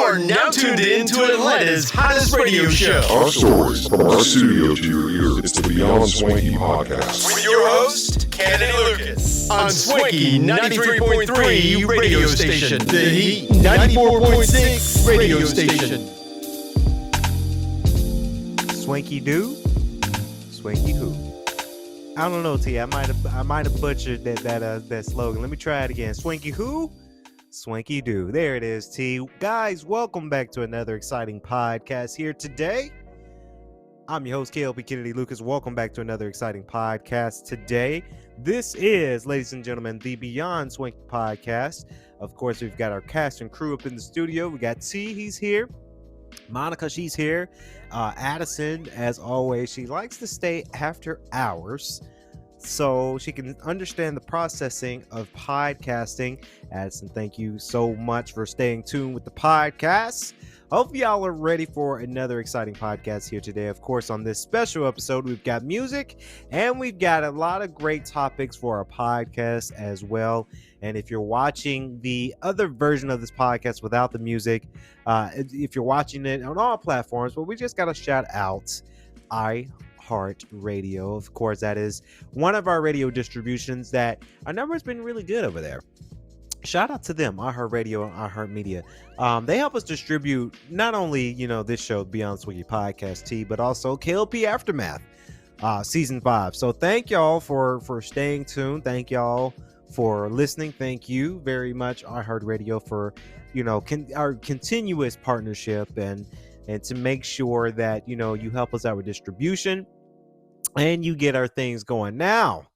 are now tuned in to Atlanta's hottest radio show. Our stories from our studio to your ear. It's the Beyond Swanky podcast. With your host, Kennedy Lucas. On Swanky 93.3 radio station. The Heat 94.6 radio station. Swanky do? Swanky who? I don't know, T. I might have butchered that slogan. Let me try it again. Swanky who? Swanky do. There it is, T. Guys, welcome back to another exciting podcast here today. I'm your host, K.L.P. Kennedy Lucas. Welcome back to another exciting podcast today. This is, ladies and gentlemen, the Beyond Swanky podcast. Of course, we've got our cast and crew up in the studio. We got T. He's here. Monica, she's here. Addison, as always, she likes to stay after hours so she can understand the processing of podcasting. Addison, thank you so much for staying tuned with the podcast. Hope y'all are ready for another exciting podcast here today. Of course, on this special episode, we've got music and we've got a lot of great topics for our podcast as well. And if you're watching the other version of this podcast without the music, if you're watching it on all platforms, but we just got to shout out iHeartRadio. Of course, that is one of our radio distributions that our number has been really good over there. Shout out to them, iHeartRadio and iHeartMedia. They help us distribute not only, this show, Beyond Swanky Podcast T, but also K.L.P. Aftermath, Season 5. So thank y'all for staying tuned. Thank y'all for listening. Thank you very much, iHeartRadio, for, our continuous partnership and to make sure that, you help us out with distribution and you get our things going. Now,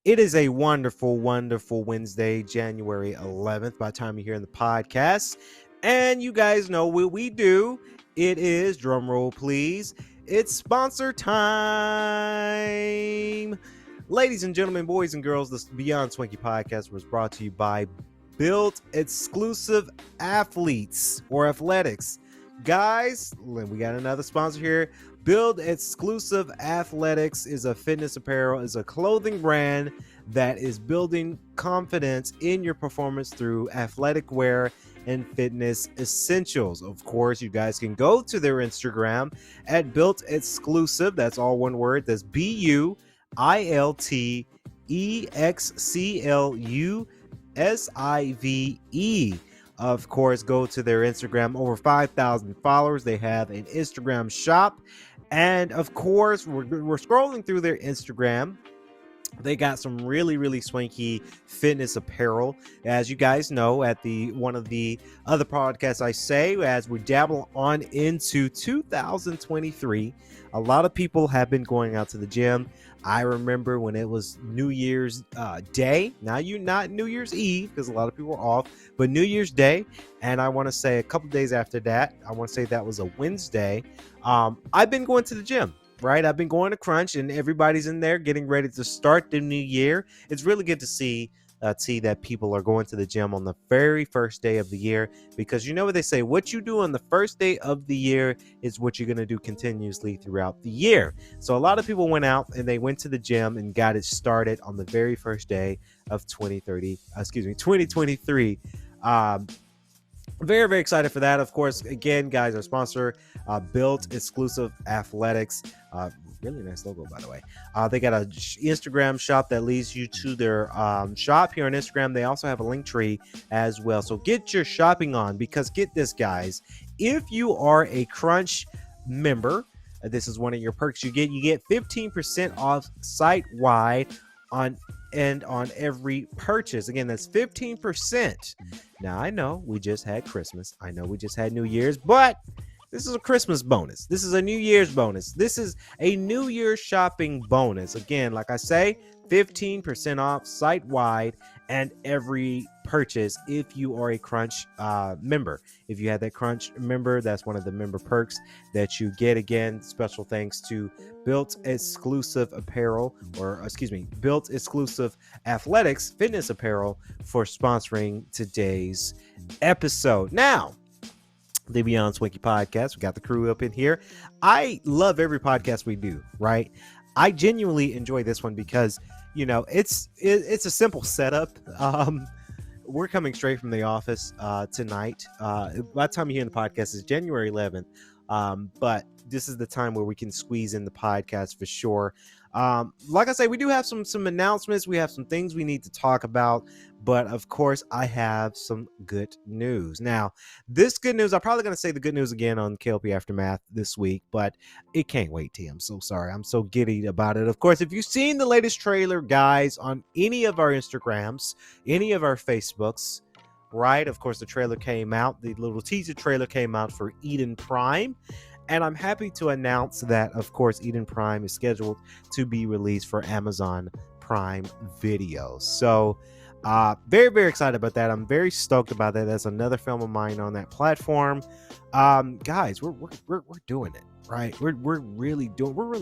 it is a wonderful, wonderful Wednesday, January 11th, by the time you're hearing the podcast. And you guys know what we do. It is, drum roll please, it's sponsor time. Ladies and gentlemen, boys and girls, the Beyond Swanky podcast was brought to you by Built Exclusive Athletes or Athletics. Guys, we got another sponsor here. Build Exclusive Athletics is a fitness apparel, is a clothing brand that is building confidence in your performance through athletic wear and fitness essentials. Of course, you guys can go to their Instagram at Built Exclusive. That's all one word. That's BUILTEXCLUSIVE. Of course, go to their Instagram. Over 5,000 followers. They have an Instagram shop. And of course, we're scrolling through their Instagram. They got some really, really swanky fitness apparel. As you guys know, at one of the other podcasts I say, as we dabble on into 2023, a lot of people have been going out to the gym. I remember when it was New Year's Day. Now, not New Year's Eve, because a lot of people are off, but New Year's Day. And I want to say a couple days after that, I want to say that was a Wednesday. I've been going to the gym, right? I've been going to Crunch, and everybody's in there getting ready to start the new year. It's really good to see that people are going to the gym on the very first day of the year, because you know what they say, what you do on the first day of the year is what you're going to do continuously throughout the year. So a lot of people went out and they went to the gym and got it started on the very first day of 2023. Very, very excited for that. Of course, again, guys, our sponsor, Built Exclusive Athletics. Really nice logo, by the way. They got an Instagram shop that leads you to their shop here on Instagram. They also have a link tree as well. So get your shopping on, because get this, guys. If you are a Crunch member, this is one of your perks you get. You get 15% off site-wide on every purchase. Again, that's 15%. Now, I know we just had Christmas. I know we just had New Year's, but this is a Christmas bonus. This is a New Year's bonus. This is a New Year's shopping bonus. Again, like I say, 15% off site-wide and every purchase if you are a Crunch member. If you had that Crunch member, that's one of the member perks that you get. Again, special thanks to Built Exclusive Apparel, Built Exclusive Athletics Fitness Apparel for sponsoring today's episode. Now, the Beyond Swanky podcast, we got the crew up in here. I love every podcast we do, right? I genuinely enjoy this one because, it's a simple setup. we're coming straight from the office tonight. By the time you hear the podcast is January 11th. But this is the time where we can squeeze in the podcast for sure. Like I say, we do have some announcements. We have some things we need to talk about. But of course, I have some good news. Now, this good news, I'm probably going to say the good news again on K.L.P Aftermath this week, but it can't wait, T. I'm so sorry. I'm so giddy about it. Of course, if you've seen the latest trailer, guys, on any of our Instagrams, any of our Facebooks, right? Of course, the trailer came out. The little teaser trailer came out for Eden Prime. And I'm happy to announce that, of course, Eden Prime is scheduled to be released for Amazon Prime Video. So, very, very excited about that. I'm very stoked about that. That's another film of mine on that platform. Guys, we're doing it, right? We're really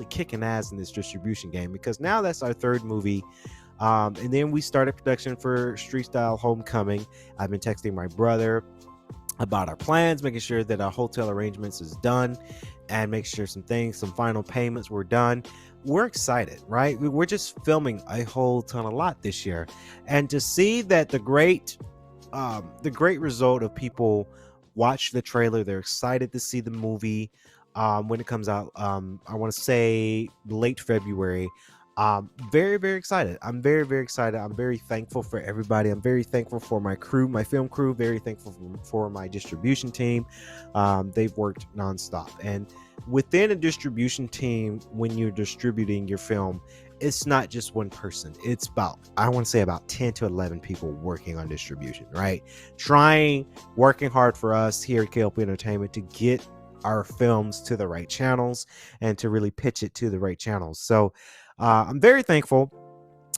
kicking ass in this distribution game, because now that's our third movie. And then we started production for Street Style Homecoming. I've been texting my brother about our plans, making sure that our hotel arrangements is done, and make sure some final payments were done. We're excited, right? We're just filming a whole ton of lot this year, and to see that the great result of people watch the trailer, they're excited to see the movie when it comes out. I want to say late February. Very, very excited. I'm very, very excited. I'm very thankful for everybody. I'm very thankful for my crew, my film crew. Very thankful for my distribution team. They've worked nonstop. And within a distribution team, when you're distributing your film, it's not just one person. It's I want to say about 10 to 11 people working on distribution, right? Working hard for us here at K.L.P Entertainment to get our films to the right channels and to really pitch it to the right channels. So, I'm very thankful,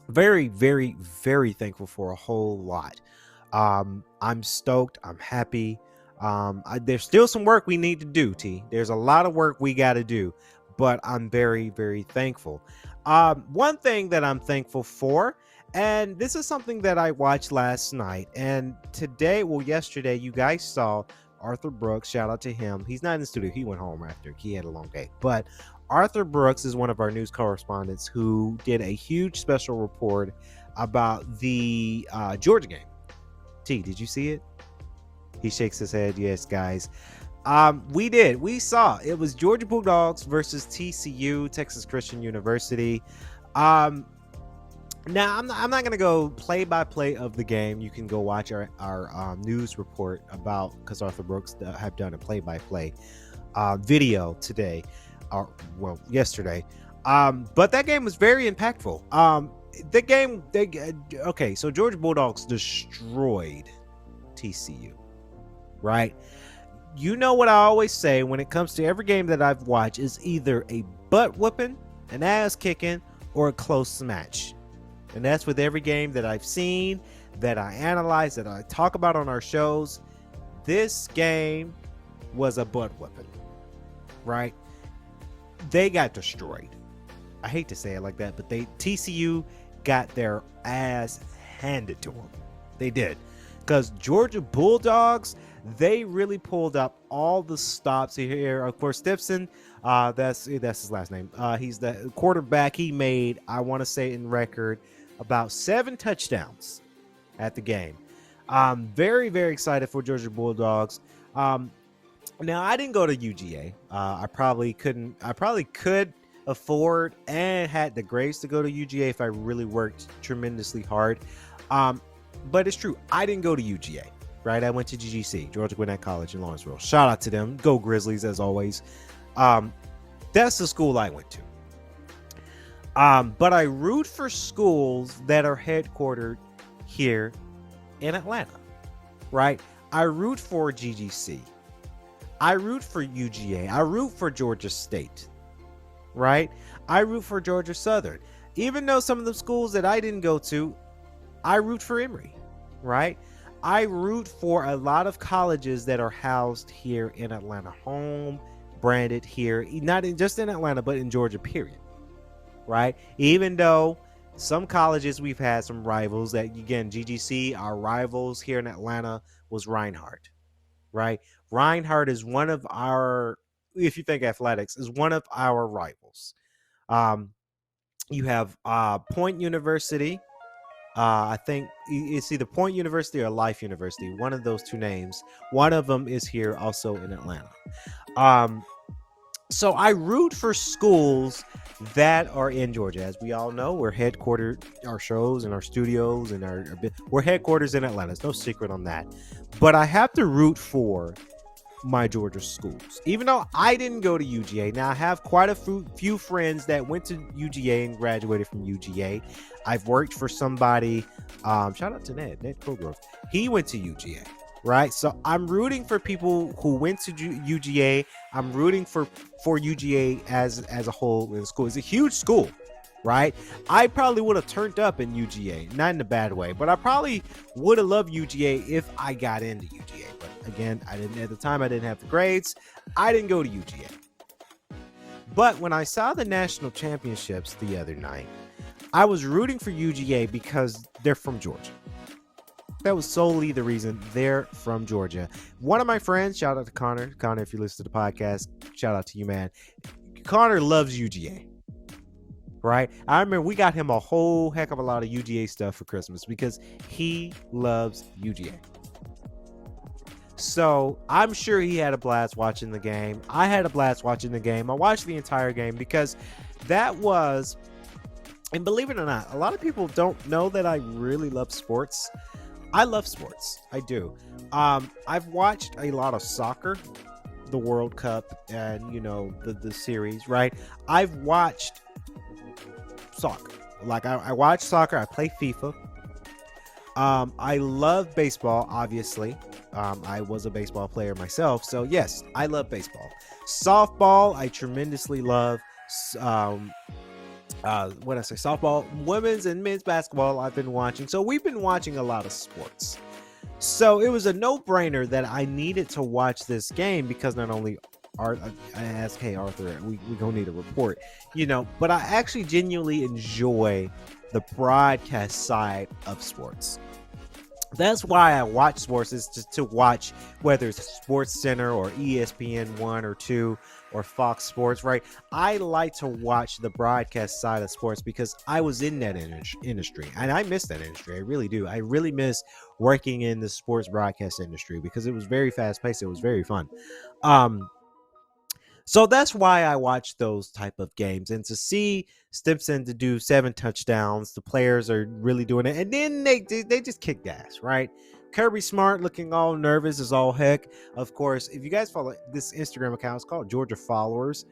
very, very, very thankful for a whole lot. I'm stoked. I'm happy. There's still some work we need to do, T. There's a lot of work we got to do, but I'm very, very thankful. One thing that I'm thankful for, and this is something that I watched last night, and yesterday, you guys saw Arthur Brooks. Shout out to him. He's not in the studio. He went home after he had a long day, but Arthur Brooks is one of our news correspondents who did a huge special report about the Georgia game. T, did you see it? He shakes his head. Yes, guys. We did. We saw. It was Georgia Bulldogs versus TCU, Texas Christian University. Now, I'm not going to go play-by-play of the game. You can go watch our news report because Arthur Brooks have done a play-by-play video today. Yesterday. But that game was very impactful. So Georgia Bulldogs destroyed TCU, right? You know what I always say when it comes to every game that I've watched is either a butt whooping, an ass kicking, or a close match. And that's with every game that I've seen, that I analyze, that I talk about on our shows. This game was a butt whooping, right? They got destroyed. I hate to say it like that, but TCU got their ass handed to them. They did. Because Georgia Bulldogs, they really pulled up all the stops here. Of course, Stifson, that's his last name. He's the quarterback. He made, I want to say in record, about 7 touchdowns at the game. Very, very excited for Georgia Bulldogs. Now, I didn't go to UGA. I probably could afford and had the grace to go to UGA if I really worked tremendously hard. But it's true. I didn't go to UGA, right? I went to GGC, Georgia Gwinnett College in Lawrenceville. Shout out to them. Go Grizzlies, as always. That's the school I went to. But I root for schools that are headquartered here in Atlanta, right? I root for GGC. I root for UGA. I root for Georgia State, right? I root for Georgia Southern. Even though some of the schools that I didn't go to, I root for Emory, right? I root for a lot of colleges that are housed here in Atlanta, home branded here, not just in Atlanta, but in Georgia, period, right? Even though some colleges we've had some rivals that, again, GGC, our rivals here in Atlanta was Reinhardt, right? Reinhardt is one of our, if you think athletics, is one of our rivals. You have Point University, I think it's either Point University or Life University. One of those two names. One of them is here, also in Atlanta. Um, so I root for schools that are in Georgia. As we all know, we're headquartered, our shows and our studios and we're headquarters in Atlanta. There's no secret on that. But I have to root for my Georgia schools, even though I didn't go to UGA. Now I have quite a few friends that went to UGA and graduated from UGA. I've worked for somebody. Shout out to Ned Colgrove. He went to UGA, right? So I'm rooting for people who went to UGA. I'm rooting for UGA as a whole in school. It's a huge school, right? I probably would have turned up in UGA, not in a bad way, but I probably would have loved UGA if I got into UGA. But again, I didn't at the time. I didn't have the grades. I didn't go to UGA. But when I saw the national championships the other night, I was rooting for UGA because they're from Georgia. That was solely the reason. They're from Georgia. One of my friends, shout out to Connor. Connor, if you listen to the podcast, shout out to you, man. Connor loves UGA. Right? I remember we got him a whole heck of a lot of UGA stuff for Christmas because he loves UGA. So I'm sure he had a blast watching the game. I had a blast watching the game. I watched the entire game because that was, and believe it or not, a lot of people don't know that I really love sports. I love sports. I do. I've watched a lot of soccer, the World Cup, and the series, right? I've watched soccer. Like I watch soccer. I play FIFA. I love baseball, obviously. I was a baseball player myself, so yes, I love baseball. Softball, I tremendously love. What I say, softball, women's and men's basketball I've been watching. So we've been watching a lot of sports. So it was a no-brainer that I needed to watch this game because not only I asked, hey Arthur, we gonna need a report, but I actually genuinely enjoy the broadcast side of sports. That's why I watch sports, is just to watch whether it's Sports Center or ESPN 1 or 2 or Fox Sports, right? I like to watch the broadcast side of sports because I was in that industry and I miss that industry. I really do. I really miss working in the sports broadcast industry because it was very fast paced. It was very fun. So that's why I watch those type of games, and to see Stimson to do 7 touchdowns, the players are really doing it, and then they just kicked ass, right? Kirby Smart looking all nervous as all heck. Of course, if you guys follow this Instagram account, it's called Georgia Followers,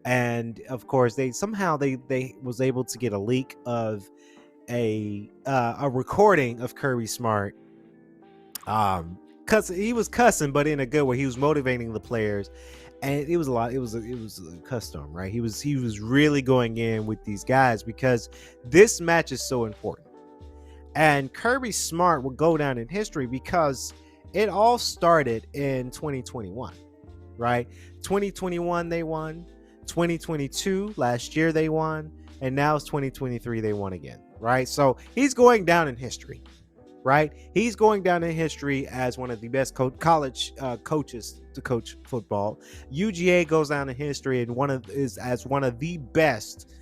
and of course they was able to get a leak of a recording of Kirby Smart, he was cussing, but in a good way. He was motivating the players. And it was a lot. It was a custom, right? He was really going in with these guys because this match is so important. And Kirby Smart will go down in history because it all started in 2021, right? 2021 they won, 2022 last year they won, and now it's 2023 they won again, right? So he's going down in history, right? He's going down in history as one of the best college coaches to coach football. UGA goes down in history and as one of the best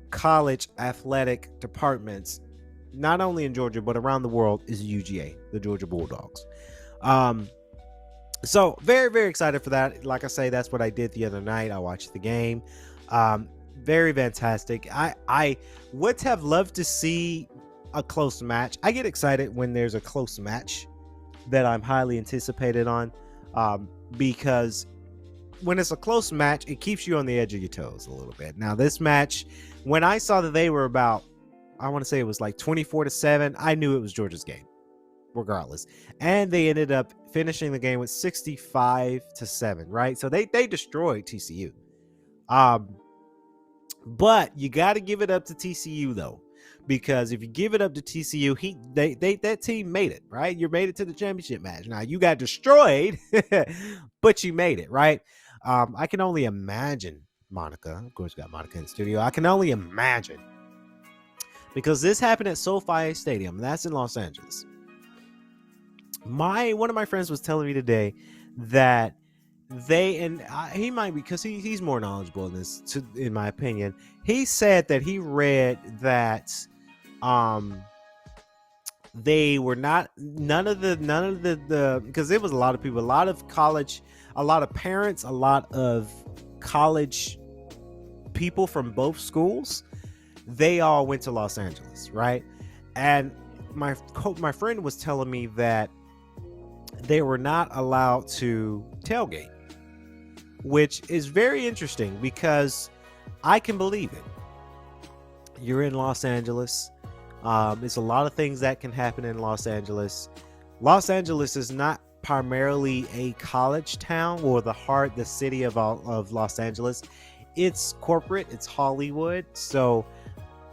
college athletic departments, not only in Georgia but around the world, is UGA, the Georgia Bulldogs. So very, very excited for that. Like I say, that's what I did the other night. I watched the game. Very fantastic. I would have loved to see a close match. I get excited when there's a close match that I'm highly anticipated on, because when it's a close match, it keeps you on the edge of your toes a little bit. Now this match, when I saw that they were about, I want to say it was like 24-7, I knew it was Georgia's game regardless, and they ended up finishing the game with 65-7, right? So they destroyed TCU. But you got to give it up to TCU though, because if you give it up to TCU, that team made it, right? You made it to the championship match. Now you got destroyed, but you made it, right? I can only imagine Monica. Of course, we got Monica in the studio. I can only imagine, because this happened at SoFi Stadium. That's in Los Angeles. One of my friends was telling me today that he might be, because he's more knowledgeable in this, in my opinion. He said that he read that They were not none of the because it was a lot of people, a lot of college, a lot of parents, a lot of college people from both schools. They all went to Los Angeles, right? And my friend was telling me that they were not allowed to tailgate, which is very interesting because I can believe it. You're in Los Angeles. It's a lot of things that can happen in Los Angeles. Los Angeles is not primarily a college town or the city of Los Angeles. It's corporate, it's Hollywood, so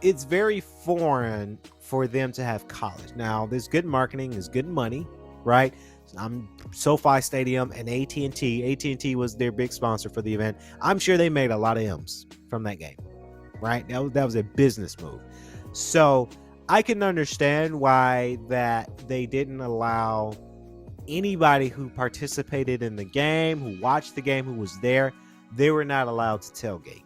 it's very foreign for them to have college. Now, there's good marketing, there's good money, right? SoFi Stadium and AT&T. AT&T was their big sponsor for the event. I'm sure they made a lot of M's from that game, right? That was a business move. So I can understand why that they didn't allow anybody who participated in the game, who watched the game, who was there. They were not allowed to tailgate.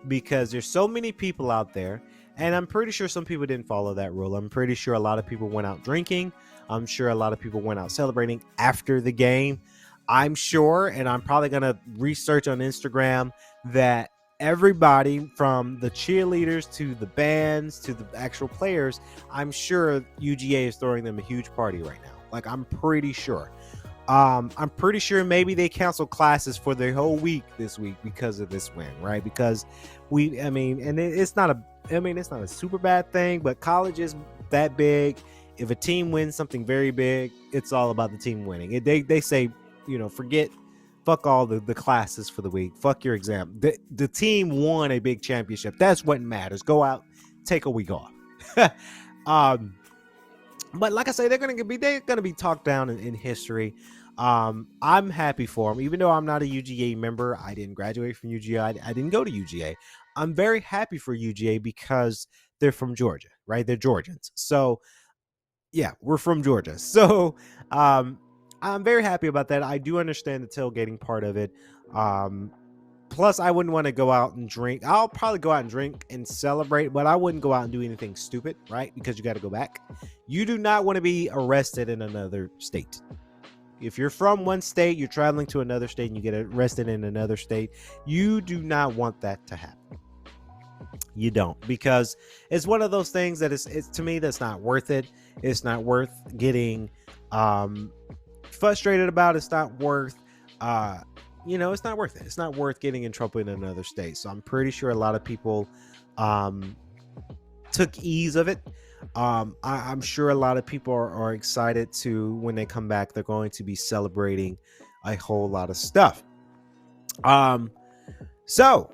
Because there's so many people out there, and I'm pretty sure some people didn't follow that rule. I'm pretty sure a lot of people went out drinking. I'm sure a lot of people went out celebrating after the game. I'm sure, and I'm probably going to research on Instagram, that everybody from the cheerleaders to the bands to the actual players, I'm sure UGA is throwing them a huge party right now. Like, I'm pretty sure. I'm pretty sure maybe they canceled classes for the whole week this week because of this win, right? Because it's not a super bad thing, but college is that big. If a team wins something very big, it's all about the team winning. They say, fuck all the classes for the week. Fuck your exam. The team won a big championship. That's what matters. Go out, take a week off. But like I say, they're gonna be talked down in history. I'm happy for them, even though I'm not a UGA member. I didn't graduate from UGA. I didn't go to UGA. I'm very happy for UGA because they're from Georgia, right? They're Georgians. So yeah, we're from Georgia. So I'm very happy about that. I do understand the tailgating part of it. Plus, I wouldn't want to go out and drink. I'll probably go out and drink and celebrate, but I wouldn't go out and do anything stupid, right? Because you got to go back. You do not want to be arrested in another state. If you're from one state, you're traveling to another state, and you get arrested in another state, you do not want that to happen. You don't, because it's one of those things that it's to me, that's not worth it. It's not worth getting frustrated about. It's not worth it's not worth it. It's not worth getting in trouble in another state. So I'm pretty sure a lot of people took ease of it. I'm sure a lot of people are excited to, when they come back, they're going to be celebrating a whole lot of stuff. So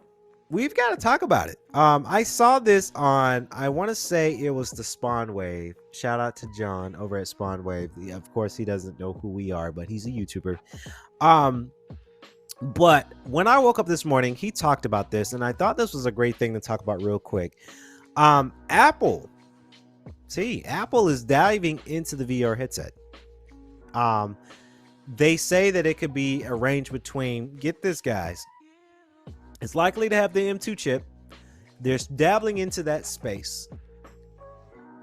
we've got to talk about it. I saw this on, I want to say it was the Spawn Wave. Shout out to John over at Spawn Wave. Of course, he doesn't know who we are, but he's a YouTuber. But when I woke up this morning, he talked about this, and I thought this was a great thing to talk about real quick. Apple is diving into the VR headset. They say that it could be arranged between, get this, guys, it's likely to have the M2 chip. They're dabbling into that space.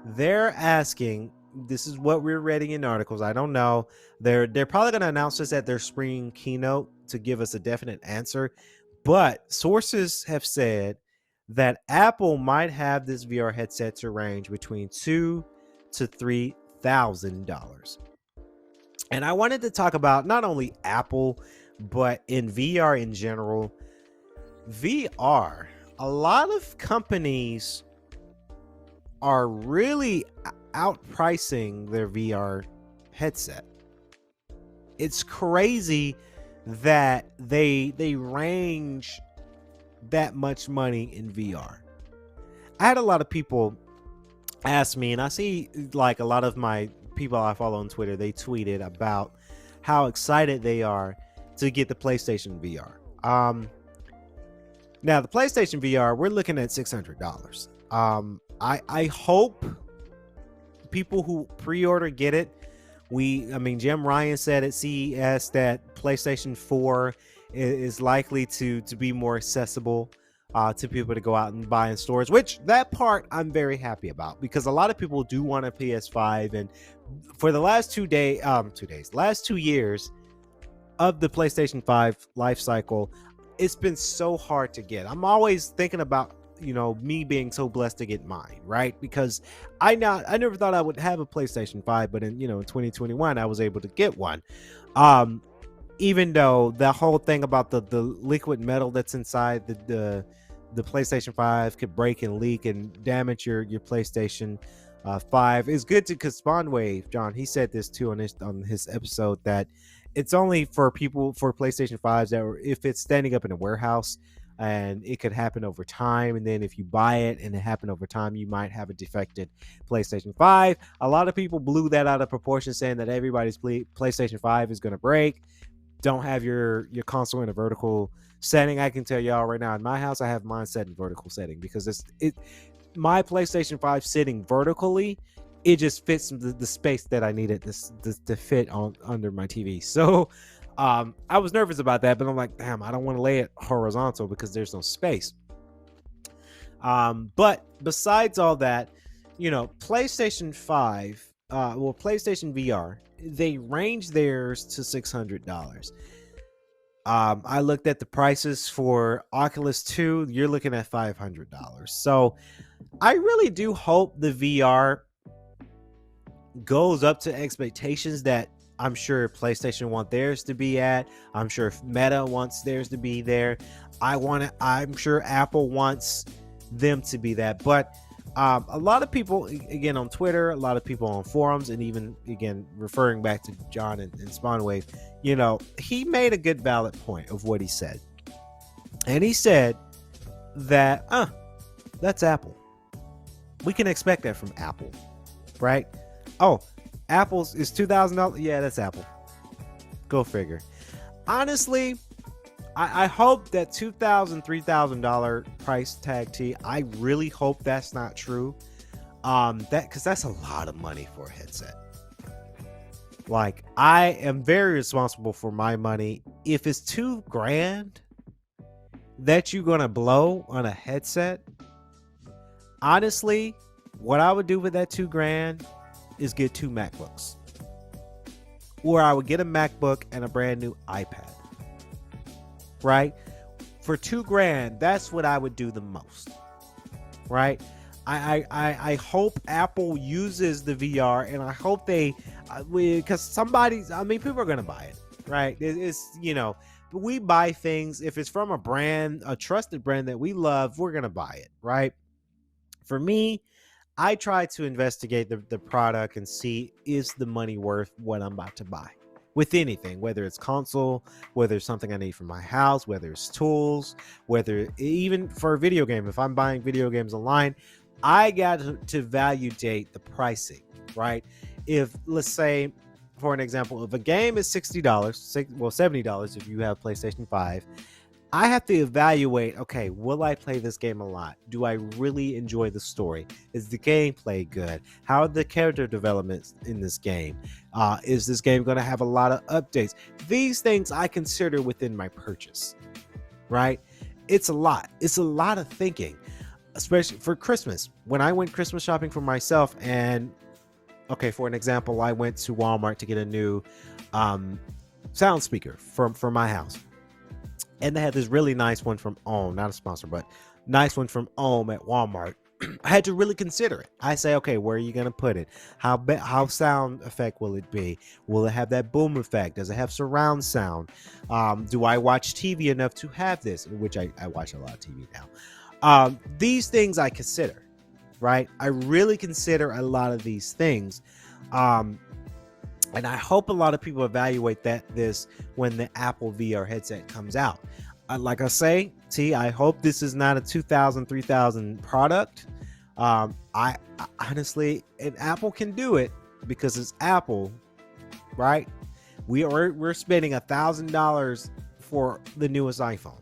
They're asking, this is what we're reading in articles, I don't know, they're probably going to announce this at their spring keynote to give us a definite answer, but sources have said that Apple might have this VR headset to range between $2,000 to $3,000. And I wanted to talk about not only Apple, but in VR in general. VR, a lot of companies are really outpricing their VR headset. It's crazy that they range that much money in VR. I had a lot of people ask me, and I see like a lot of my people I follow on Twitter, they tweeted about how excited they are to get the PlayStation VR. Now the PlayStation VR, we're looking at $600. I hope people who pre-order get it. Jim Ryan said at CES that PlayStation 4 is likely to be more accessible. to people to go out and buy in stores, which that part I'm very happy about, because a lot of people do want a PS5. And for the last 2 years of the PlayStation 5 life cycle, it's been so hard to get. I'm always thinking about, me being so blessed to get mine, right? Because I never thought I would have a PlayStation 5, but in 2021 I was able to get one. Even though the whole thing about the liquid metal that's inside the PlayStation 5 could break and leak and damage your PlayStation 5 is good, because Spawnwave, John, he said this too on his episode, that it's only for PlayStation 5s that if it's standing up in a warehouse, and it could happen over time. And then if you buy it and it happened over time, you might have a defected PlayStation 5. A lot of people blew that out of proportion, saying that everybody's PlayStation 5 is going to break. Don't have your console in a vertical setting. I can tell y'all right now, in my house, I have mine set in vertical setting, because my PlayStation 5 sitting vertically, it just fits the space that I needed to fit on under my TV. So I was nervous about that, but I'm like, damn, I don't want to lay it horizontal because there's no space. But besides all that, PlayStation 5, PlayStation VR, they range theirs to $600. I looked at the prices for Oculus 2. You're looking at $500. So I really do hope the VR goes up to expectations that I'm sure PlayStation want theirs to be at. I'm sure Meta wants theirs to be there. I'm sure Apple wants them to be that. But a lot of people, again, on Twitter, a lot of people on forums, and even, again, referring back to John and Spawnwave, he made a good valid point of what he said. And he said that, that's Apple. We can expect that from Apple, right? Oh, Apple's is $2,000. Yeah, that's Apple. Go figure. Honestly, I hope that $2,000, $3,000 price tag T. I really hope that's not true. Because that's a lot of money for a headset. Like, I am very responsible for my money. If it's $2,000 that you're gonna blow on a headset, honestly, what I would do with that $2,000 is get 2 MacBooks, or I would get a MacBook and a brand new iPad, right? For $2,000, that's what I would do the most, right? I hope Apple uses the VR, and I hope they, because people are gonna buy it, right? It's we buy things, if it's from a trusted brand that we love, we're gonna buy it, right? For me, I try to investigate the product and see, is the money worth what I'm about to buy with anything, whether it's console, whether it's something I need for my house, whether it's tools, whether even for a video game. If I'm buying video games online, I got to validate the pricing, right? If, let's say, for an example, if a game is $60, $70 if you have PlayStation 5, I have to evaluate, okay, will I play this game a lot? Do I really enjoy the story? Is the gameplay good? How are the character developments in this game? Is this game going to have a lot of updates? These things I consider within my purchase, right? It's a lot. It's a lot of thinking, especially for Christmas. When I went Christmas shopping for myself, and, okay, for an example, I went to Walmart to get a new sound speaker for my house. And they had this really nice one from Ohm, not a sponsor, but nice one from Ohm at Walmart. I had to really consider it. I say, okay, where are you going to put it? How sound effect will it be? Will it have that boom effect? Does it have surround sound? Do I watch TV enough to have this? Which I watch a lot of TV now. These things I consider, right? I really consider a lot of these things. And I hope a lot of people evaluate this when the Apple VR headset comes out. Like I say, I hope this is not a $2,000, $3,000 product. I honestly, and Apple can do it because it's Apple, right? We're spending $1,000 for the newest iPhone.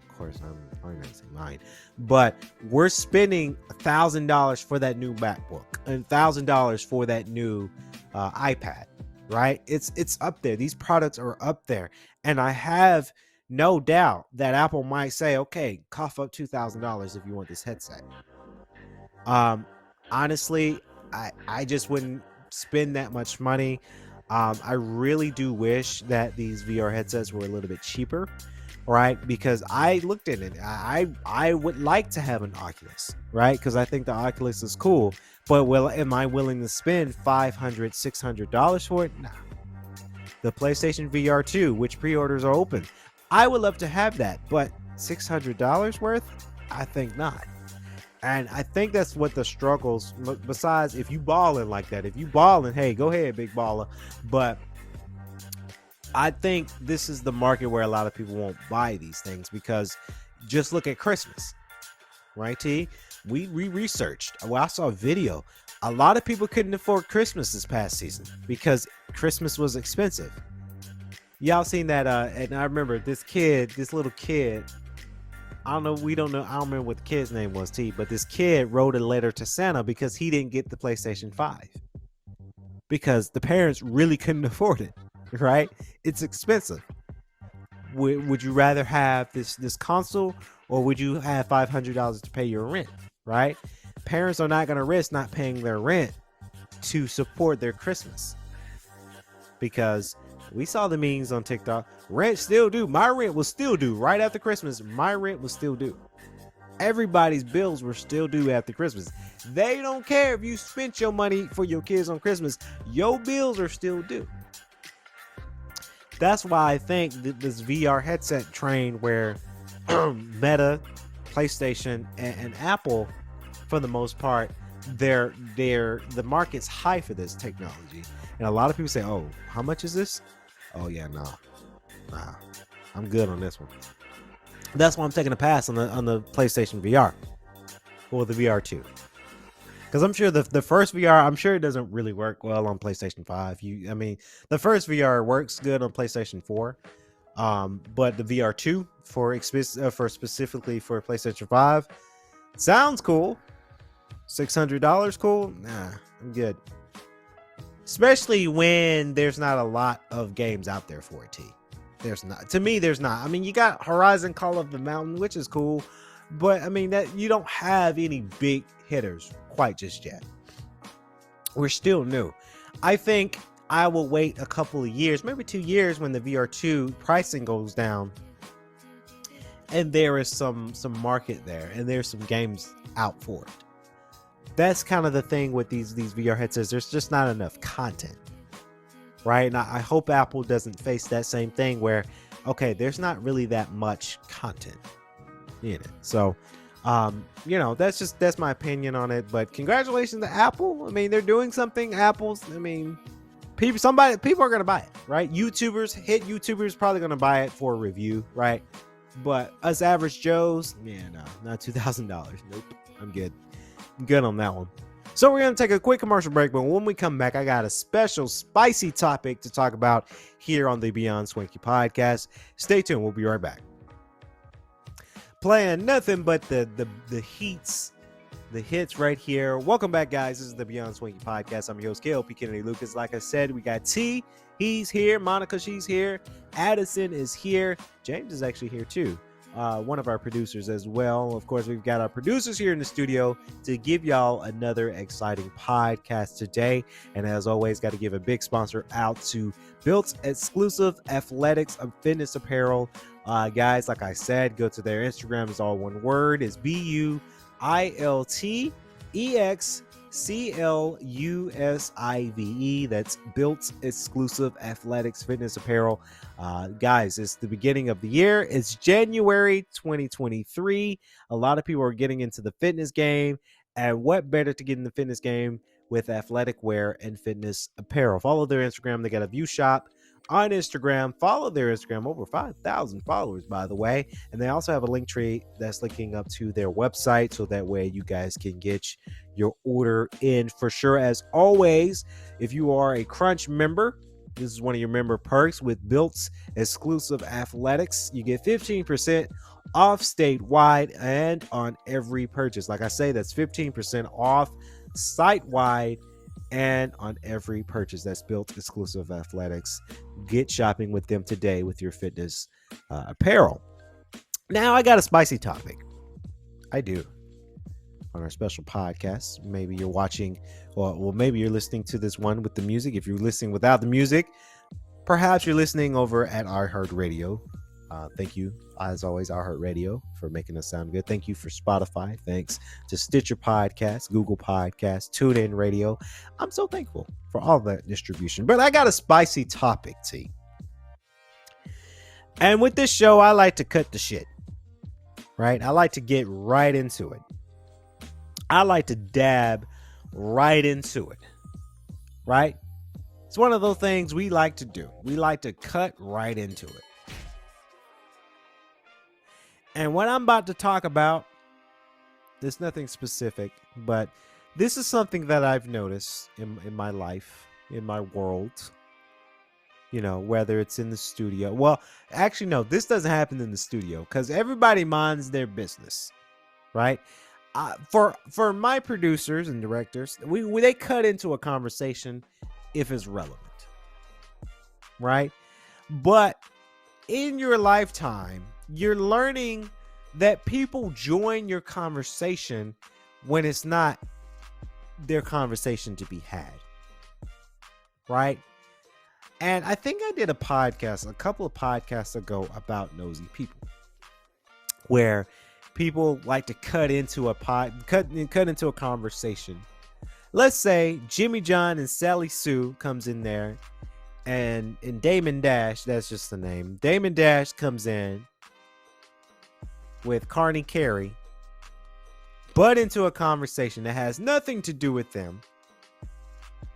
Of course, I'm not gonna say mine, but we're spending $1,000 for that new MacBook and $1,000 for that new iPad, right? It's up there. These products are up there, and I have no doubt that Apple might say, okay, cough up $2,000 if you want this headset. Honestly, I just wouldn't spend that much money. I really do wish that these VR headsets were a little bit cheaper, right? Because I looked at it. I would like to have an Oculus, right? Because I think the Oculus is cool. But am I willing to spend $500, $600 for it? Nah. The PlayStation VR 2, which pre-orders are open, I would love to have that, but $600 worth? I think not. And I think that's what the struggles, besides if you balling like that, if you balling, hey, go ahead, big baller. But I think this is the market where a lot of people won't buy these things, because just look at Christmas, right, T? We researched. Well, I saw a video. A lot of people couldn't afford Christmas this past season because Christmas was expensive. Y'all seen that? And I remember this little kid. I don't remember what the kid's name was, T, but this kid wrote a letter to Santa because he didn't get the PlayStation 5 because the parents really couldn't afford it, right? It's expensive. Would you rather have this console, or would you have $500 to pay your rent, right? Parents are not going to risk not paying their rent to support their Christmas, because we saw the memes on TikTok. Rent still due. My rent was still due right after Christmas. My rent was still due. Everybody's bills were still due after Christmas. They don't care if you spent your money for your kids on Christmas. Your bills are still due. That's why I think this VR headset train, where Meta, PlayStation, and Apple, for the most part, the market's high for this technology. And a lot of people say, oh, how much is this? Oh yeah, nah, I'm good on this one. That's why I'm taking a pass on the PlayStation VR or the VR 2, because I'm sure the first VR, I'm sure it doesn't really work well on PlayStation 5. The first VR works good on PlayStation 4, but the VR 2 for specifically for PlayStation 5 sounds cool. $600 cool? Nah, I'm good. Especially when there's not a lot of games out there for it, T. There's not. To me, there's not. I mean, you got Horizon Call of the Mountain, which is cool, but I mean that you don't have any big hitters quite just yet. We're still new. I think I will wait a couple of years, maybe 2 years, when the VR2 pricing goes down, and there is some market there, and there's some games out for it. That's kind of the thing with these VR headsets. There's just not enough content, right? And I hope Apple doesn't face that same thing where, okay, there's not really that much content in it. So, that's my opinion on it. But congratulations to Apple. I mean, they're doing something. People are gonna buy it, right? Hit YouTubers probably gonna buy it for a review, right? But us average Joes, no, not $2,000. Nope, I'm good. Good on that one. So we're going to take a quick commercial break, but when we come back, I got a special spicy topic to talk about here on the Beyond Swanky podcast. Stay tuned. We'll be right back. Playing nothing but the hits right here. Welcome back, guys. This is the Beyond Swanky podcast. I'm your host, K.L.P. Kennedy Lucas. Like I said, we got T. He's here. Monica, she's here. Addison is here. James is actually here too. One of our producers as well. Of course, we've got our producers here in the studio to give y'all another exciting podcast today. And as always, got to give a big sponsor out to Built Exclusive Athletics and Fitness Apparel. Guys, like I said, go to their Instagram. It's all one word. It's BUILTEXCLUSIVE. That's Built Exclusive Athletics Fitness Apparel. Guys, it's the beginning of the year. It's January 2023. A lot of people are getting into the fitness game, and what better to get in the fitness game with athletic wear and fitness apparel? Follow their Instagram. They got a view shop on Instagram. Follow their Instagram. Over 5,000 followers, by the way. And they also have a link tree that's linking up to their website, so that way you guys can get your order in for sure. As always, if you are a Crunch member, this is one of your member perks with Built's Exclusive Athletics. You get 15% off statewide and on every purchase. Like I say, that's 15% off site-wide and on every purchase that's Built Exclusive Athletics. Get shopping with them today with your fitness apparel. Now, I got a spicy topic. I do. On our special podcast, maybe you're watching, or maybe you're listening to this one with the music. If you're listening without the music, perhaps you're listening over at iHeartRadio. Thank you, as always, iHeartRadio, for making us sound good. Thank you for Spotify. Thanks to Stitcher Podcast, Google Podcast, TuneIn Radio. I'm so thankful for all that distribution. But I got a spicy topic, T. And with this show, I like to cut the shit. Right? I like to get right into it. I like to dab right into it. Right? It's one of those things we like to do. We like to cut right into it. And what I'm about to talk about, there's nothing specific, but this is something that I've noticed in my life, in my world. You know, whether it's in the studio. Well, actually, no, this doesn't happen in the studio because everybody minds their business, right? For my producers and directors, they cut into a conversation if it's relevant, right? But in your lifetime, you're learning that people join your conversation when it's not their conversation to be had, right? And I think I did a couple of podcasts ago about nosy people, where people like to cut into a conversation. Let's say Jimmy John and Sally Sue comes in there, and Damon Dash, that's just the name. Damon Dash comes in with Carney Carey, butt into a conversation that has nothing to do with them,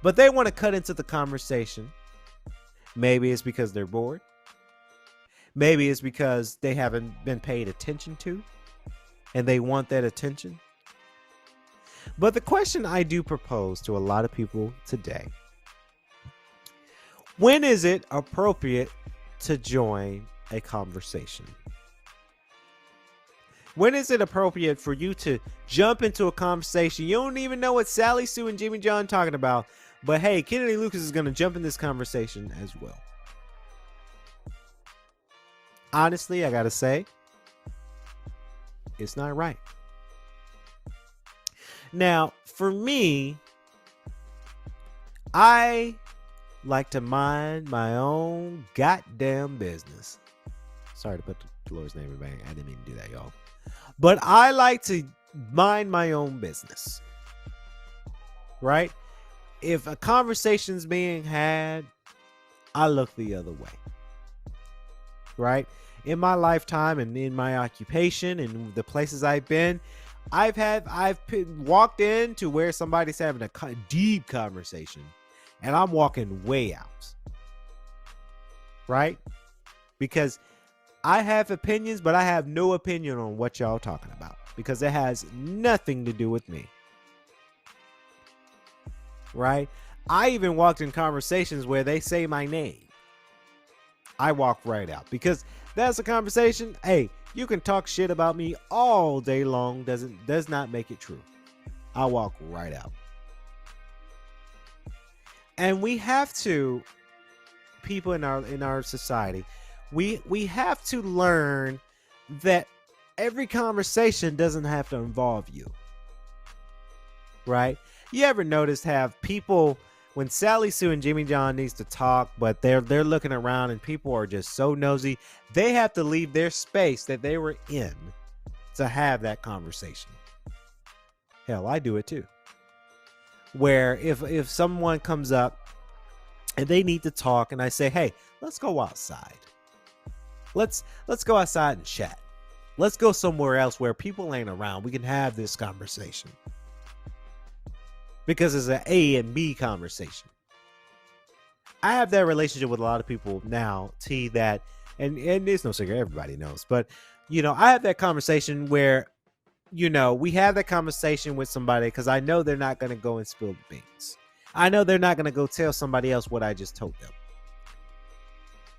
but they want to cut into the conversation. Maybe it's because they're bored. Maybe it's because they haven't been paid attention to, and they want that attention. But the question I do propose to a lot of people today: when is it appropriate to join a conversation? When is it appropriate for you to jump into a conversation? You don't even know what Sally Sue and Jimmy John talking about, but hey, Kennedy Lucas is going to jump in this conversation as well. Honestly, I got to say, it's not right. Now, for me, I like to mind my own goddamn business. Sorry to put Dolores' name in vain. I didn't mean to do that, y'all. But I like to mind my own business. Right? If a conversation's being had, I look the other way. Right? In my lifetime and in my occupation and the places I've been, I've walked into where somebody's having a deep conversation, and I'm walking way out. Right? Because I have opinions, but I have no opinion on what y'all talking about, because it has nothing to do with me. Right? I even walked in conversations where they say my name. I walk right out, because that's a conversation. Hey, you can talk shit about me all day long. Does not make it true. I walk right out. And we have to, people in our society, we have to learn that every conversation doesn't have to involve you. Right? You ever notice have people, when Sally Sue and Jimmy John needs to talk, but they're looking around and people are just so nosy, they have to leave their space that they were in to have that conversation. Hell, I do it too. Where if someone comes up and they need to talk, and I say, hey, let's go outside. Let's go outside and chat. Let's go somewhere else where people ain't around. We can have this conversation. Because it's an A and B conversation. I have that relationship with a lot of people now, T, that, and it's no secret, everybody knows, but, you know, I have that conversation where, you know, we have that conversation with somebody because I know they're not going to go and spill the beans. I know they're not going to go tell somebody else what I just told them.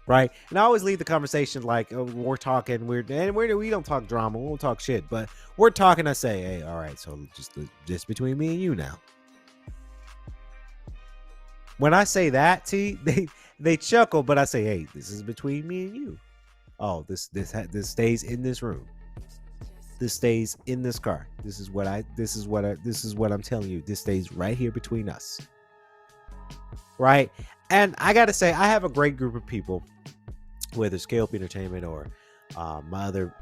Right? And I always leave the conversation like, oh, we're talking, we don't talk drama, we don't talk shit, but we're talking. I say, hey, all right, so just between me and you now. When I say that, T, they chuckle, but I say, hey, this is between me and you. Oh, this stays in this room. This stays in this car. This is what I'm telling you. This stays right here between us. Right? And I gotta say, I have a great group of people, whether it's K.L.P Entertainment or my other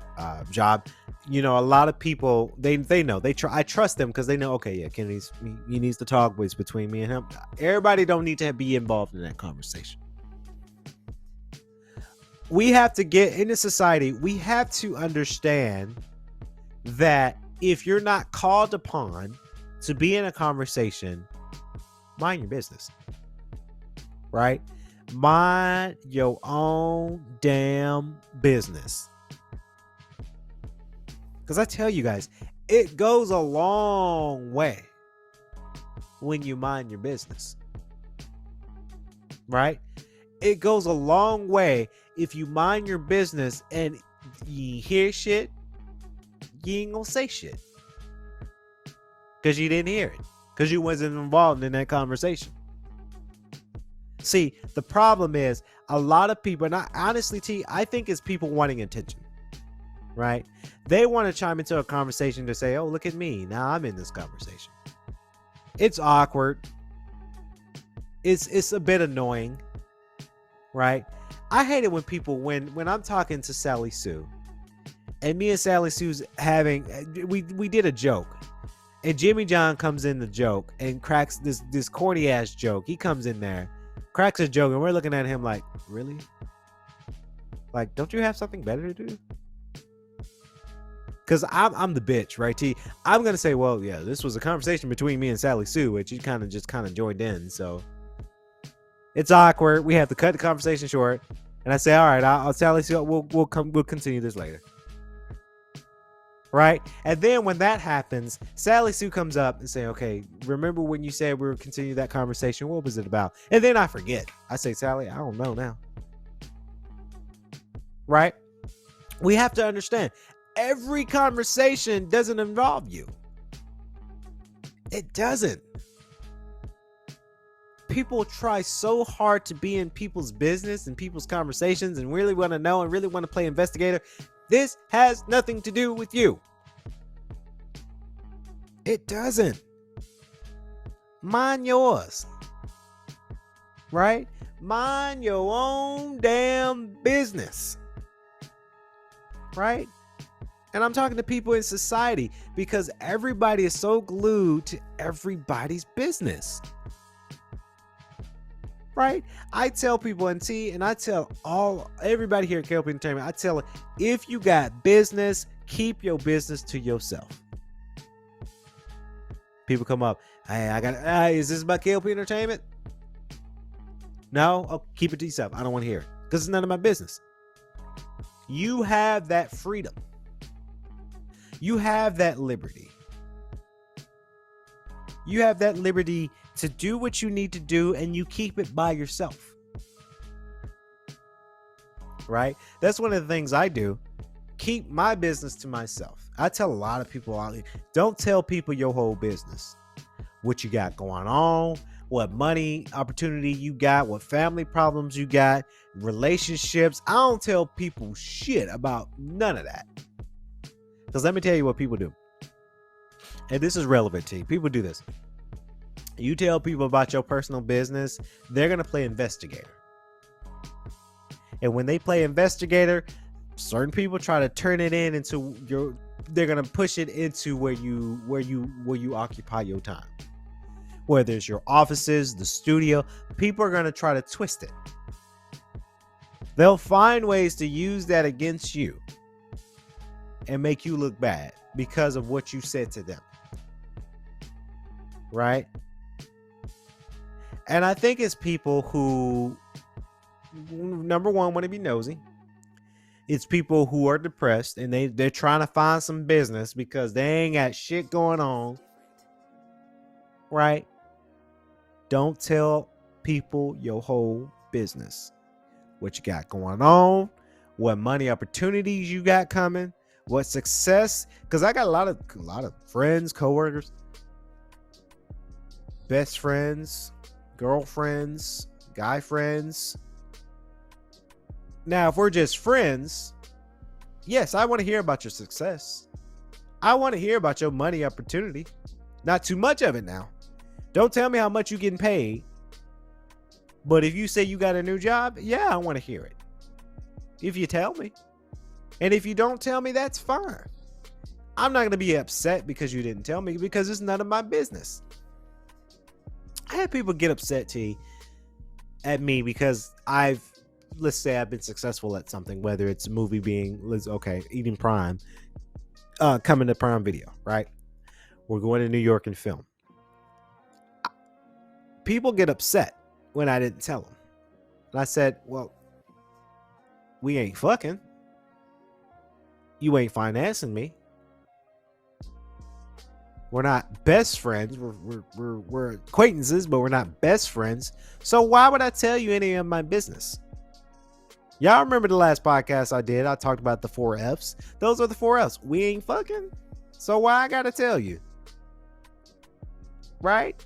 job. You know, a lot of people they know I trust them because they know, okay, yeah, Kennedy's he needs to talk, but it's between me and him. Everybody don't need to be involved in that conversation. We have to get into society. We have to understand that if you're not called upon to be in a conversation, mind your business. Right? Mind your own damn business. Because I tell you guys, it goes a long way when you mind your business. Right? It goes a long way if you mind your business and you hear shit, you ain't gonna say shit. Because you didn't hear it. Because you wasn't involved in that conversation. See, the problem is a lot of people, and honestly, T, I think it's people wanting attention. Right? They want to chime into a conversation to say, oh, look at me. Now I'm in this conversation. It's awkward. It's a bit annoying. Right? I hate it when people, when I'm talking to Sally Sue, and me and Sally Sue's having, we did a joke. And Jimmy John comes in the joke and cracks this corny ass joke. He comes in there, cracks a joke, and we're looking at him like, really? Like, don't you have something better to do? Because I'm the bitch, right, T? I'm going to say, well, yeah, this was a conversation between me and Sally Sue, which you kind of joined in. So it's awkward. We have to cut the conversation short. And I say, all right, I'll Sally Sue, we'll continue this later. Right? And then when that happens, Sally Sue comes up and say, okay, remember when you said we would continue that conversation? What was it about? And then I forget. I say, Sally, I don't know now. Right? We have to understand, every conversation doesn't involve you. It doesn't. People try so hard to be in people's business and people's conversations and really want to know and really want to play investigator. This has nothing to do with you. It doesn't. Mind yours. Right? Mind your own damn business. Right? And I'm talking to people in society because everybody is so glued to everybody's business. Right? I tell people in T, and I tell everybody here at K.L.P Entertainment, I tell them, if you got business, keep your business to yourself. People come up, hey, is this about K.L.P Entertainment? No? Oh, keep it to yourself. I don't want to hear it because it's none of my business. You have that freedom. You have that liberty. You have that liberty to do what you need to do, and you keep it by yourself. Right? That's one of the things I do. Keep my business to myself. I tell a lot of people, don't tell people your whole business. What you got going on, what money opportunity you got, what family problems you got, relationships. I don't tell people shit about none of that. Because let me tell you what people do. And this is relevant to you. People do this. You tell people about your personal business, they're going to play investigator. And when they play investigator, certain people try to turn it into they're going to push it into where you occupy your time. Whether it's your offices, the studio, people are going to try to twist it. They'll find ways to use that against you and make you look bad because of what you said to them. Right? And I think it's people who, number one, want to be nosy. It's people who are depressed and they're trying to find some business because they ain't got shit going on. Right? Don't tell people your whole business. What you got going on, what money opportunities you got coming, what success. Because I got a lot of friends, coworkers, best friends, girlfriends, guy friends. Now, if we're just friends, yes, I want to hear about your success. I want to hear about your money opportunity. Not too much of it now. Don't tell me how much you're getting paid. But if you say you got a new job, yeah, I want to hear it. If you tell me. And if you don't tell me, that's fine. I'm not going to be upset because you didn't tell me, because it's none of my business. I had people get upset at me because let's say I've been successful at something, whether it's a movie being, eating Prime, coming to Prime Video, right? We're going to New York and film. People get upset when I didn't tell them. And I said, well, we ain't fucking. You ain't financing me. We're not best friends. We're acquaintances, but we're not best friends. So why would I tell you any of my business? Y'all remember the last podcast I did? I talked about the 4 F's. Those are the 4 F's. We ain't fucking. So why I gotta tell you? Right?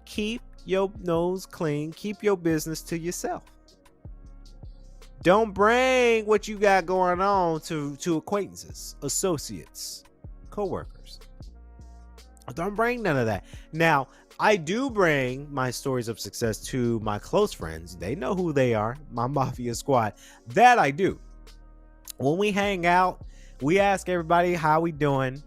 Keep your nose clean. Keep your business to yourself. Don't bring what you got going on to acquaintances, associates, co-workers. Don't bring none of that. Now, I do bring my stories of success to my close friends. They know who they are, my Mafia squad. That I do. When we hang out, we ask everybody how we doing.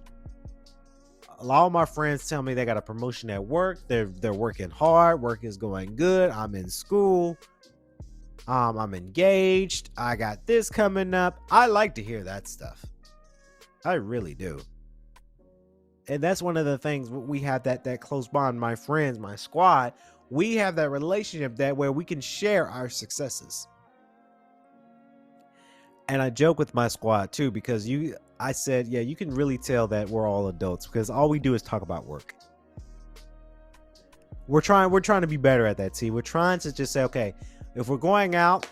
A lot of my friends tell me they got a promotion at work. They're working hard. Work is going good. I'm in school. I'm engaged. I got this coming up. I like to hear that stuff. I really do. And that's one of the things we have, that close bond. My friends, my squad, we have that relationship that where we can share our successes. And I joke with my squad too, because I said, yeah, you can really tell that we're all adults because all we do is talk about work. We're trying to be better at that, T. We're trying to just say, okay, if we're going out,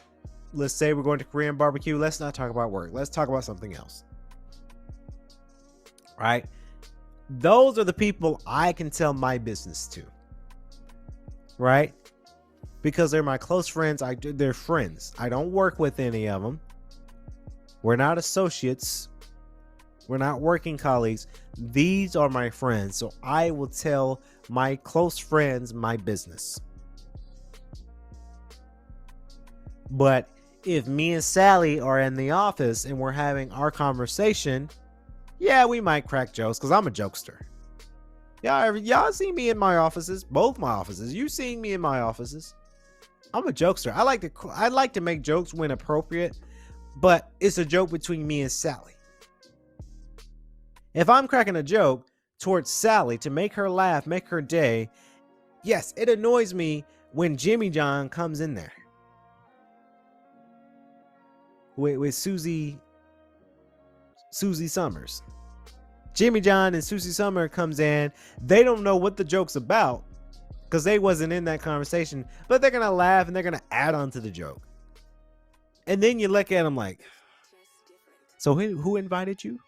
let's say we're going to Korean barbecue, let's not talk about work. Let's talk about something else. Right? Those are the people I can tell my business to. Right? Because they're my close friends. They're friends. I don't work with any of them. We're not associates. We're not working colleagues. These are my friends. So I will tell my close friends my business. But if me and Sally are in the office and we're having our conversation, yeah, we might crack jokes because I'm a jokester. Y'all see me in my offices, both my offices. You seen me in my offices. I'm a jokester. I like to make jokes when appropriate, but it's a joke between me and Sally. If I'm cracking a joke towards Sally to make her laugh, make her day, yes, it annoys me when Jimmy John comes in there with Susie Summers. Jimmy John and Susie Summer comes in. They don't know what the joke's about because they wasn't in that conversation, but they're gonna laugh and they're gonna add on to the joke. And then you look at them like, so who invited you?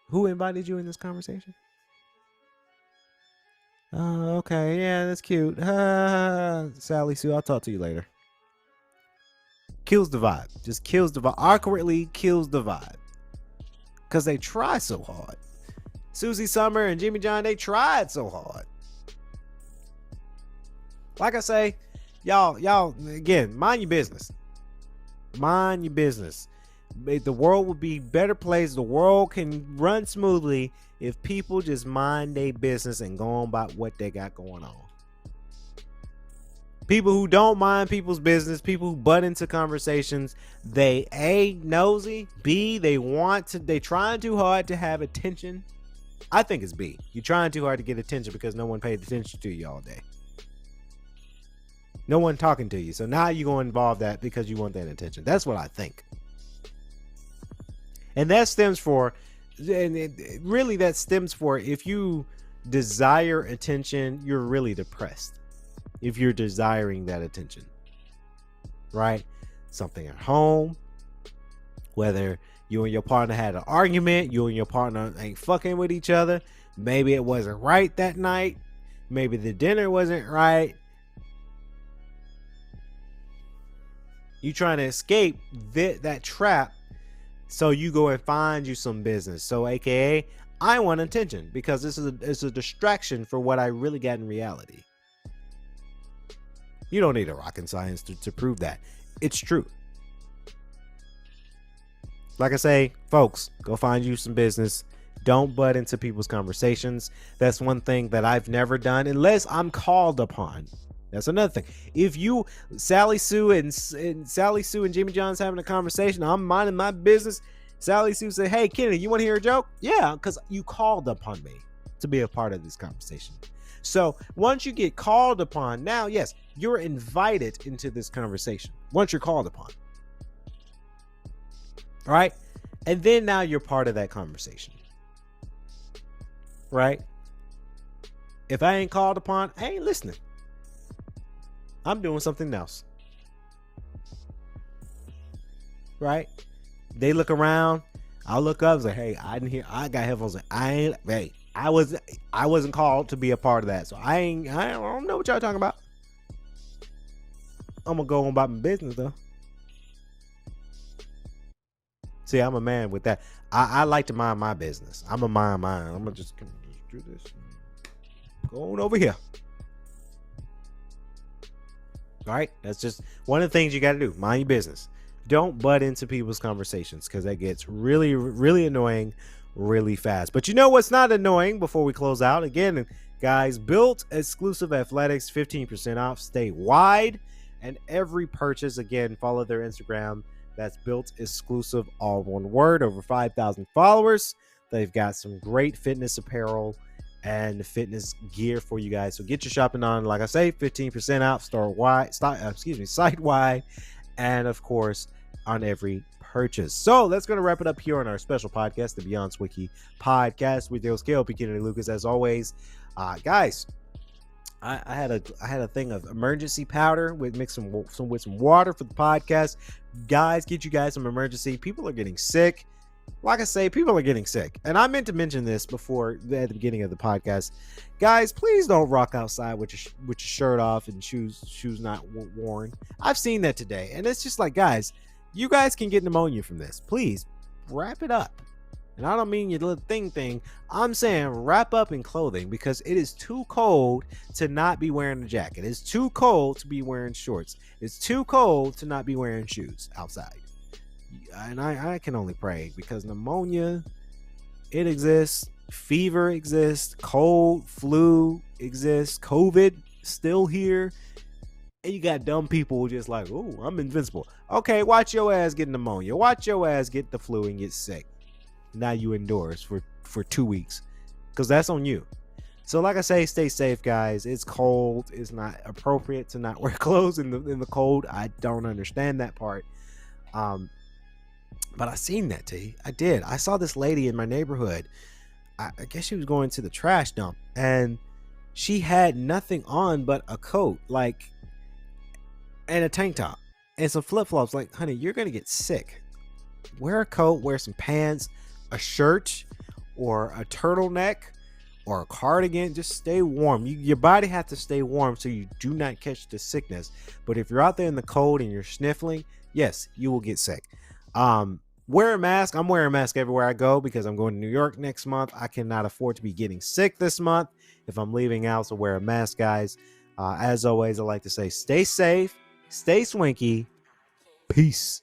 Who invited you in this conversation? Oh, okay, yeah, that's cute. Sally Sue, I'll talk to you later. Kills the vibe. Just kills the vibe. Awkwardly kills the vibe. Because they try so hard. Susie Summer and Jimmy John, they tried so hard. Like I say, y'all, again, mind your business. Mind your business. The world would be a better place. The world can run smoothly if people just mind their business and go on about what they got going on. People who don't mind people's business, people who butt into conversations, they A, nosy, B, they trying too hard to have attention. I think it's B. You're trying too hard to get attention because no one paid attention to you all day. No one talking to you. So now you're going to involve that because you want that attention. That's what I think. And that stems for, if you desire attention, you're really depressed. If you're desiring that attention, right? Something at home, whether you and your partner had an argument, you and your partner ain't fucking with each other. Maybe it wasn't right that night. Maybe the dinner wasn't right. You trying to escape that trap, so you go and find you some business. So aka, I want attention because this is a distraction for what I really got in reality. You don't need a rocket science to prove that. It's true. Like I say, folks, go find you some business. Don't butt into people's conversations. That's one thing that I've never done unless I'm called upon. That's another thing. If you, Sally Sue and Jimmy John's having a conversation, I'm minding my business. Sally Sue said, "Hey, Kennedy, you want to hear a joke?" Yeah, because you called upon me to be a part of this conversation. So once you get called upon, now, yes, you're invited into this conversation. Once you're called upon. All right. And then now you're part of that conversation. Right? If I ain't called upon, I ain't listening. I'm doing something else. Right? They look around. I'll look up and say, "Hey, I didn't hear. I got headphones. I wasn't called to be a part of that. So I don't know what y'all talking about. I'm gonna go on about my business though." See, I'm a man with that. I like to mind my business. I'm a mind mine. I'm gonna just do this. Go on over here. All right, that's just one of the things you got to do. Mind your business. Don't butt into people's conversations because that gets really, really annoying really fast. But you know what's not annoying before we close out? Again, guys, Built exclusive athletics, 15% off statewide. And every purchase, again, follow their Instagram. That's Built exclusive, all one word, over 5,000 followers. They've got some great fitness apparel and fitness gear for you guys. So get your shopping on, like I say, 15% off site wide, and of course on every purchase. So that's going to wrap it up here on our special podcast, the Beyond Swanky podcast with your K.L.P. Kennedy Lucas. As always, guys, I had a thing of emergency powder with some water for the podcast. Guys, get you guys some emergency. People are getting sick. Like I say, people are getting sick. And I meant to mention this before at the beginning of the podcast. Guys, please don't rock outside with your shirt off and shoes not worn. I've seen that today. And it's just like, guys, you guys can get pneumonia from this. Please wrap it up. And I don't mean your little thing. I'm saying wrap up in clothing because it is too cold to not be wearing a jacket. It's too cold to be wearing shorts. It's too cold to not be wearing shoes outside. And I can only pray because pneumonia, it exists. Fever exists. Cold, flu exists. COVID still here. And you got dumb people just like, "Oh, I'm invincible." Okay, watch your ass get pneumonia. Watch your ass get the flu and get sick. Now you indoors for 2 weeks because that's on you. So like I say, stay safe, guys. It's cold. It's not appropriate to not wear clothes in the cold. I don't understand that part. But I seen that, T. I did. I saw this lady in my neighborhood. I guess she was going to the trash dump and she had nothing on but a coat, like, and a tank top and some flip-flops. Like, honey, you're gonna get sick. Wear a coat, wear some pants, a shirt, or a turtleneck, or a cardigan. Just stay warm. Your body has to stay warm so you do not catch the sickness. But if you're out there in the cold and you're sniffling, yes, you will get sick. Wear a mask. I'm wearing a mask everywhere I go because I'm going to New York next month. I cannot afford to be getting sick this month if I'm leaving out, so wear a mask, guys. As always, I like to say, stay safe, stay swanky. Peace.